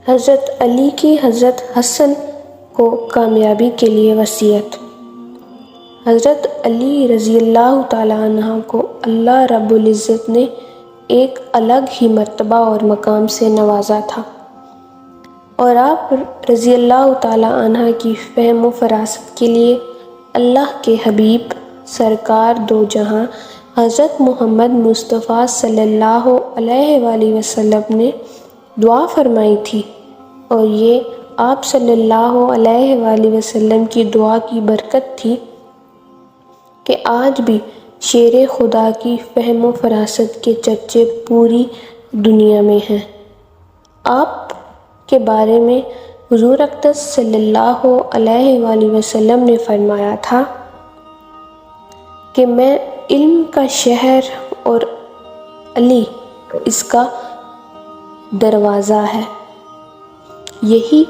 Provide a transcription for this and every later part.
حضرت علی کی حضرت حسن کو کامیابی کے لیے وصیت۔ حضرت علی رضی اللہ تعالیٰ عنہ کو اللہ رب العزت نے ایک الگ ہی مرتبہ اور مقام سے نوازا تھا، اور آپ رضی اللہ تعالیٰ عنہ کی فہم و فراست کے لیے اللہ کے حبیب سرکار دو جہاں حضرت محمد مصطفیٰ صلی اللہ علیہ وآلہ وسلم نے دعا فرمائی تھی، اور یہ آپ صلی اللہ علیہ وآلہ وسلم کی دعا کی برکت تھی کہ آج بھی شیر خدا کی فہم و فراست کے چرچے پوری دنیا میں ہیں۔ آپ کے بارے میں حضور اقدس صلی اللہ علیہ وآلہ وسلم نے فرمایا تھا کہ میں علم کا شہر اور علی اس کا دروازہ ہے۔ یہی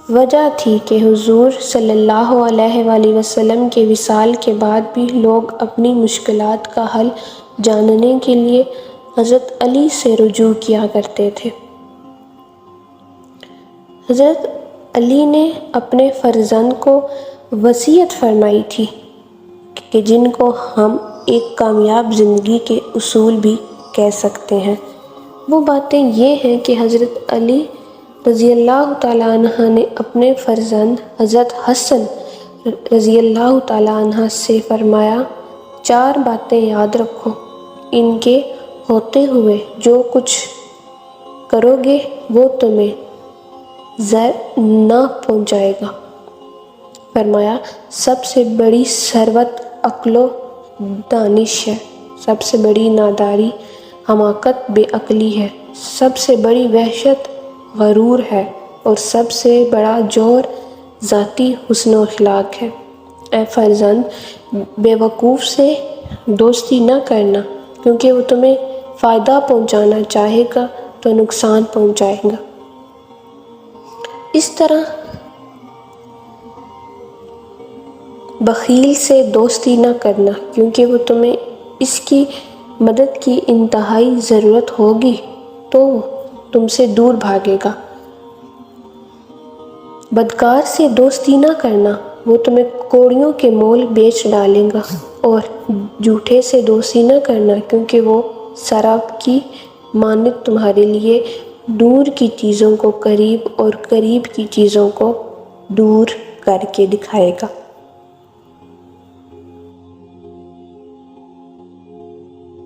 وجہ تھی کہ حضور صلی اللہ علیہ وآلہ وسلم کے وصال کے بعد بھی لوگ اپنی مشکلات کا حل جاننے کے لیے حضرت علی سے رجوع کیا کرتے تھے۔ حضرت علی نے اپنے فرزند کو وصیت فرمائی تھی کہ جن کو ہم ایک کامیاب زندگی کے اصول بھی کہہ سکتے ہیں۔ وہ باتیں یہ ہیں کہ حضرت علی رضی اللہ تعالیٰ عنہ نے اپنے فرزند حضرت حسن رضی اللہ تعالیٰ عنہ سے فرمایا، 4 باتیں یاد رکھو، ان کے ہوتے ہوئے جو کچھ کرو گے وہ تمہیں زر نہ پہنچائے گا۔ فرمایا، سب سے بڑی ثروت عقل و دانش ہے، سب سے بڑی ناداری حماقت بے عقلی ہے، سب سے بڑی وحشت غرور ہے، اور سب سے بڑا جور ذاتی حسن و اخلاق ہے۔ اے فرزند، بے وقوف سے دوستی نہ کرنا، کیونکہ وہ تمہیں فائدہ پہنچانا چاہے گا تو نقصان پہنچائے گا۔ اس طرح بخیل سے دوستی نہ کرنا، کیونکہ وہ تمہیں اس کی مدد کی انتہائی ضرورت ہوگی تو تم سے دور بھاگے گا۔ بدکار سے دوستی نہ کرنا، وہ تمہیں کوڑیوں کے مول بیچ ڈالے گا۔ اور جھوٹے سے دوستی نہ کرنا، کیونکہ وہ سراب کی مانند تمہارے لیے دور کی چیزوں کو قریب اور قریب کی چیزوں کو دور کر کے دکھائے گا۔